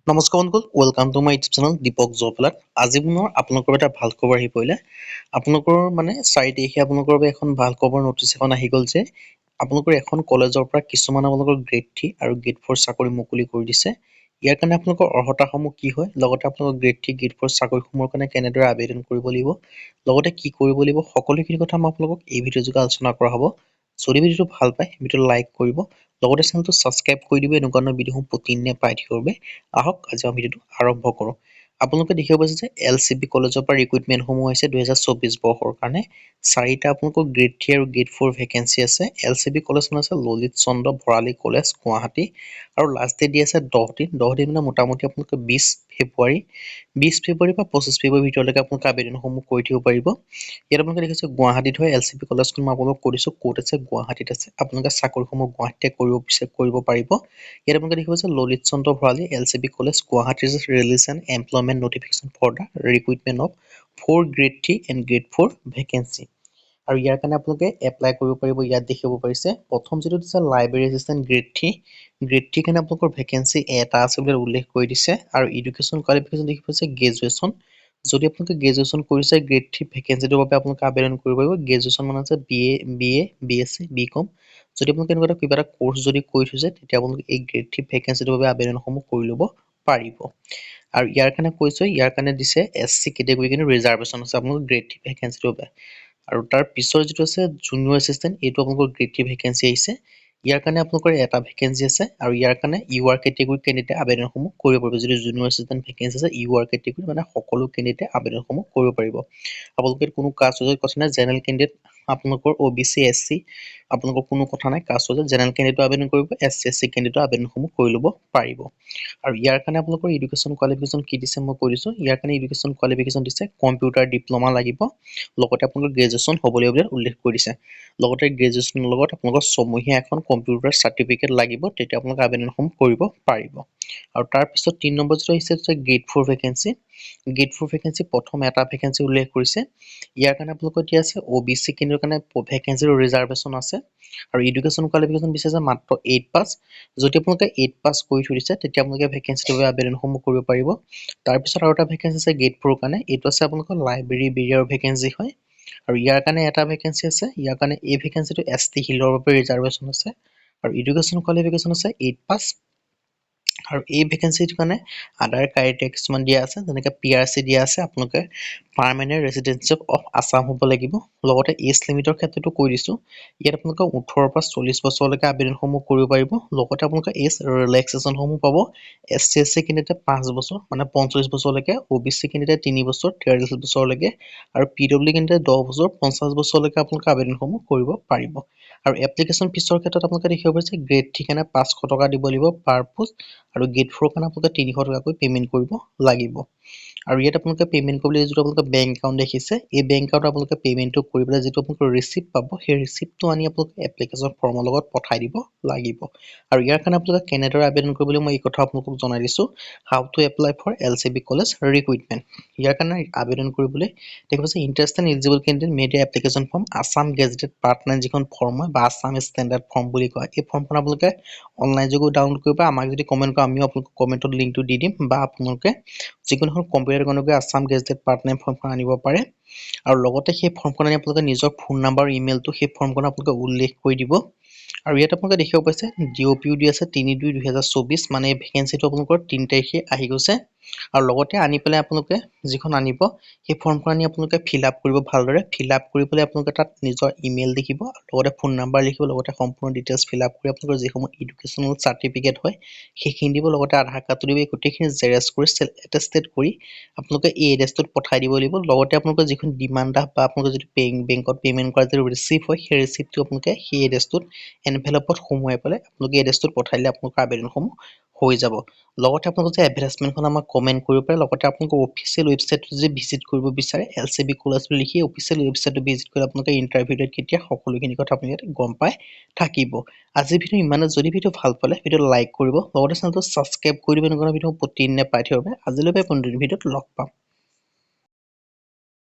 নমস্কাৰ বন্ধুসকল, welcome to my YouTube channel Deepak জয়পলাট। আজি পুনৰ আপোনালোকৰ এটা ভাল খবৰ আহি পৰিলে। আপোনালোকৰ 4 তাৰিখে আপোনালোকৰ বাবে এখন ভাল খবৰ নটিচ এখন আহি গ'ল যে আপোনালোকৰ এখন কলেজৰ পৰা কিছুমান আপোনালোকৰ গ্ৰেড 3 আৰু গ্ৰেড 4 চাকৰি মুকলি কৰি দিছে। ইয়াৰ কাৰণে আপোনালোকৰ অৰ্হতাসমূহ কি হয়, লগতে আপোনালোকৰ গ্ৰেড 3 গ্ৰেড 4 চাকৰিসমূহৰ কাৰণে কেনেদৰে আবেদন কৰিব লাগিব, লগতে কি কৰিব লাগিব, সকলোখিনি কথা মই আপোনালোকক এই ভিডিঅ' যোগে আলোচনা কৰা হ'ব। যদি ভিডিঅ'টো ভাল পায় ভিডিঅ'টো লাইক কৰিব, লগতে চেনেলটো ছাবস্ক্ৰাইব কৰি দিব এনেকুৱা ধৰণৰ ভিডিঅ'সমূহ প্ৰতিদিনে পাই থাকিবৰ বাবে। আহক আজি আমি ভিডিঅ'টো আৰম্ভ কৰোঁ। আপোনালোকে দেখিব পাইছে যে LCB কলেজৰ পৰা ৰিক্ৰুইটমেণ্টসমূহ হৈছে 2024 বৰ্ষৰ কাৰণে। 4টা আপোনালোকৰ গ্ৰেড 3 আৰু গ্ৰেড 4 ভেকেঞ্চি আছে। LCB কলেজখন আছে ললিত চন্দ্ৰ ভৰালী কলেজ, গুৱাহাটী, আৰু লাষ্ট ডেট দি আছে 10 দিন। 10 দিন মানে মোটামুটি আপোনালোকে 20 ফেব্ৰুৱাৰী বা 25 ফেব্ৰুৱাৰীৰ ভিতৰলৈকে আপোনালোকে আবেদনসমূহ কৰি থাকিব পাৰিব। ইয়াত আপোনালোকে দেখিছে গুৱাহাটীত হয় LCB কলেজখন। মই আপোনালোকক কৈ দিছোঁ ক'ত আছে, গুৱাহাটীত আছে। আপোনালোকে চাকৰিসমূহ গুৱাহাটীতে কৰিব পাৰিব। ইয়াত আপোনালোকে দেখিব যে Lalit Chandra Bharali LCB college, Guwahati release and employment notification for the recruitment of 4 grade 3 and grade 4 vacancy. আৰু ইয়াৰ কাৰণে আপোনালোকে এপ্লাই কৰিব পাৰিব। ইয়াত দেখিব পাৰিছে প্ৰথম যিটো দিছে লাইব্ৰেৰী এছিষ্টেণ্ট গ্ৰেড 3। গ্ৰেড 3 কাৰণে আপোনালোকৰ ভেকেঞ্চি এটা আছে বুলি উল্লেখ কৰি দিছে। আৰু এডুকেশ্যন কোৱালিফিকেশ্যন দেখিব পাইছে গ্ৰেজুৱেশ্যন। যদি আপোনালোকে গ্ৰেজুৱেশ্যন কৰিছে গ্ৰেড 3 ভেকেঞ্চিটোৰ বাবে আপোনালোকে আবেদন কৰিব পাৰিব। গ্ৰেজুৱেশ্যন মানে আছে BA, BSc, BCom। যদি আপোনালোকে এনেকুৱা কিবা এটা কোৰ্চ যদি কৰি থৈছে তেতিয়া আপোনালোকে এই গ্ৰেড 3 ভেকেঞ্চিটোৰ বাবে আবেদনসমূহ কৰি ল'ব পাৰিব। আৰু ইয়াৰ কাৰণে কৈছোঁ, ইয়াৰ কাৰণে দিছে SC কেটেগৰী কিন্তু ৰিজাৰ্ভেশ্যন আছে আপোনালোকৰ গ্ৰেড 3 ভেকেঞ্চিটোৰ বাবে। আৰু তাৰ পিছৰ যিটো আছে জুনিয়ৰ এছিষ্টেণ্ট, এইটো আপোনালোকৰ গ্ৰেড 3 ভেকেঞ্চি আহিছে। ইয়াৰ কাৰণে আপোনালোকৰ এটা ভেকেঞ্চি আছে। আৰু ইয়াৰ কাৰণে UR কেটেগৰী কেণ্ডিডেটে আবেদনসমূহ কৰিব পাৰিব। যদি জুনিয়ৰ এছিষ্টেণ্ট ভেকেঞ্চি আছে UR কেটেগৰী মানে সকলো কেণ্ডিডেটে আবেদনসমূহ কৰিব পাৰিব। আপোনালোকে কোনো কাষ্ট কথা নাই, জেনেৰেল কেণ্ডিডেট আপোনালোকৰ OBC SC আপোনালোকৰ কোনো কথা নাই, কাষ্ট জেনেৰেল কেণ্ডিডেটো আবেদন কৰিব, SC SC কেণ্ডিডেটো আবেদনসমূহ কৰি ল'ব পাৰিব। আৰু ইয়াৰ কাৰণে আপোনালোকৰ এডুকেশ্যন কোৱালিফিকেশ্যন কি দিছে মই কৈ দিছোঁ। ইয়াৰ কাৰণে এডুকেশ্যন কোৱালিফিকেশ্যন দিছে কম্পিউটাৰ ডিপ্ল'মা লাগিব, লগতে আপোনালোকৰ গ্ৰেজুৱেশ্যন হ'ব লাগিব বুলি উল্লেখ কৰি দিছে। লগতে গ্ৰেজুৱেশ্যনৰ লগত আপোনালোকৰ ছমহীয়া এখন কম্পিউটাৰ চাৰ্টিফিকেট লাগিব, তেতিয়া আপোনালোকে আবেদনসমূহ কৰিব পাৰিব। আৰু তাৰপিছত 3 নম্বৰ যিটো আহিছে গ্ৰেড 4 ভেকেঞ্চি। গ্ৰেড 4 ভেকেঞ্চি প্ৰথম এটা ভেকেঞ্চি উল্লেখ কৰিছে। ইয়াৰ কাৰণে আপোনালোকৰ দিয়া আছে OBC কেন্দ্ৰৰ কাৰণে ভেকেঞ্চিৰ ৰিজাৰ্ভেশ্যন আছে। আৰু এডুকেশ্যন কোৱালিফিকেশ্যন বিচাৰিছে মাত্ৰ 8 পাছ। যদি আপোনালোকে 8 পাছ কৰি থৈ দিছে তেতিয়া আপোনালোকে ভেকেঞ্চিটোৰ বাবে আবেদনসমূহ কৰিব পাৰিব। তাৰপিছত আৰু এটা ভেকেঞ্চি আছে গ্ৰেড 4 কাৰণে, এইটো আছে আপোনালোকৰ লাইব্ৰেৰী বেৰিয়াৰ ভেকেঞ্চি হয়। আৰু ইয়াৰ কাৰণে এটা ভেকেঞ্চি আছে। ইয়াৰ কাৰণে এই ভেকেঞ্চিটো ST হিলৰ বাবে ৰিজাৰ্ভেশ্যন আছে। আৰু এডুকেশ্যন কোৱালিফিকেশ্যন আছে 8 পাছ। আৰু এই ভেকেঞ্চিটোৰ কাৰণে আদাৰ ক্ৰাইটেৰিয়া কিছুমান দিয়া আছে, যেনেকৈ PRC দিয়া আছে, আপোনালোকে পাৰ্মানেণ্ট ৰেচিডেঞ্চি অফ আছাম হ'ব লাগিব। লগতে এজ লিমিটৰ ক্ষেত্ৰতো কৈ দিছোঁ, ইয়াত আপোনালোকে 18 পৰা 40 বছৰলৈকে আবেদনসমূহ কৰিব পাৰিব। লগতে আপোনালোকে এজ ৰিলেক্সেশ্যনসমূহ পাব। SC SC কেণ্ডিডেটে 5 বছৰ মানে 45 বছৰলৈকে, OBC কেণ্ডিডেটে 3 বছৰ 43 বছৰলৈকে, আৰু PW কেণ্ডিডেটে 10 বছৰ 50 বছৰলৈকে আপোনালোকে আবেদনসমূহ কৰিব পাৰিব। আৰু এপ্লিকেশ্যন ফিছৰ ক্ষেত্ৰত আপোনালোকে দেখিব পাৰিছে গ্ৰেড 3 কাৰণে 500 টকা দিব লাগিব পাৰ পোষ্ট, আৰু গ্ৰেড 4 কাৰণে আপোনালোকে 300 টকাকৈ পে'মেণ্ট কৰিব লাগিব। আৰু ইয়াত আপোনালোকে পে'মেণ্ট কৰিবলৈ যিটো আপোনালোকে বেংক একাউণ্ট দেখিছে, এই বেংক একাউণ্টত আপোনালোকে পে'মেণ্টটো কৰি পেলাই যিটো আপোনালোকৰ ৰিচিপ্ট পাব, সেই ৰিচিপ্টটো আনি আপোনালোকে এপ্লিকেশ্যন ফৰ্মৰ লগত পঠাই দিব লাগিব। আৰু ইয়াৰ কাৰণে আপোনালোকে কেনেদৰে আবেদন কৰিবলৈ মই এই কথা আপোনালোকক জনাই দিছোঁ। How to apply for LCB college recruitment. ইয়াৰ কাৰণে আবেদন কৰিবলৈ দেখিব পাইছে interested eligible candidate made a application form Assam gazetted part 9 যিখন ফৰ্ম হয় বা আছাম ষ্টেণ্ডাৰ্ড ফৰ্ম বুলি কয়। এই ফৰ্মখন আপোনালোকে অনলাইন যোগেও ডাউনলোড কৰিব পাৰে। আমাক যদি কমেণ্ট কৰে আমিও আপোনালোকক কমেণ্টত লিংকটো দি দিম, বা আপোনালোকে যিকোনো এখন কম্পিউটাৰ দোকানত গৈ আছাম গেজেটেড পাৰ্ট 9 ফৰ্মখন আনিব পাৰে। আৰু লগতে সেই ফৰ্মখন আনি আপোনালোকে নিজৰ ফোন নাম্বাৰ ইমেইলটো সেই ফৰ্মখন আপোনালোকে উল্লেখ কৰি দিব। আৰু ইয়াত আপোনালোকে দেখিব পাইছে DOPও দি আছে 3/2/2024, মানে এই ভেকেঞ্চিটো আপোনালোকৰ 3 তাৰিখে আহি গৈছে। আৰু লগতে আনি পেলাই আপোনালোকে যিখন আনিব সেই ফৰ্মখন আনি আপোনালোকে ফিল আপ কৰিব ভালদৰে। ফিল আপ কৰি পেলাই আপোনালোকে তাত নিজৰ ইমেইল লিখিব, লগতে ফোন নাম্বাৰ লিখিব, লগতে সম্পূৰ্ণ ডিটেইলছ ফিল আপ কৰি আপোনালোকৰ যিসমূহ এডুকেশ্যনেল চাৰ্টিফিকেট হয় সেইখিনি দিব, লগতে আধাৰ কাৰ্ডটো দিব। এই গোটেইখিনি জেৰক্স কৰি এটেষ্টেড কৰি আপোনালোকে এই এড্ৰেছটোত পঠাই দিব লাগিব। লগতে আপোনালোকৰ যিখন ডিমাণ্ড ড্ৰাফ্ট বা আপোনালোকে যদি বেংকত পে'মেণ্ট কৰা যিটো ৰিচিপ্ট হয়, সেই ৰিচিপ্টটো আপোনালোকে সেই এড্ৰেছটোত এনভেলপত সোমোৱাই পেলাই আপোনালোকে এড্ৰেছটোত পঠাই দিলে আপোনালোকৰ আবেদনসমূহ হৈ যাব। লগতে আপোনালোকে যে এডভাৰটাইজমেণ্টখন আমাক কমেণ্ট কৰিব পাৰে। লগতে আপোনালোকৰ অফিচিয়েল ৱেবছাইটটো যদি ভিজিট কৰিব বিচাৰে LCB কলেজ বুলি লিখি অফিচিয়েল ৱেবছাইটটো ভিজিট কৰি আপোনালোকে ইণ্টাৰভিউ ডেট কেতিয়া, সকলোখিনি কথা আপুনি ইয়াত গম পাই থাকিব। আজিৰ ভিডিঅ' ইমানে। যদি ভিডিঅ' ভাল পালে ভিডিঅ'টো লাইক কৰিব, লগতে চেনেলটো ছাবস্ক্ৰাইব কৰি দিব। এনেকুৱা ভিডিঅ' প্ৰতিদিনে পাই থাকিব বাবে আজিলৈ পাই ভিডিঅ'ত লগ পাম।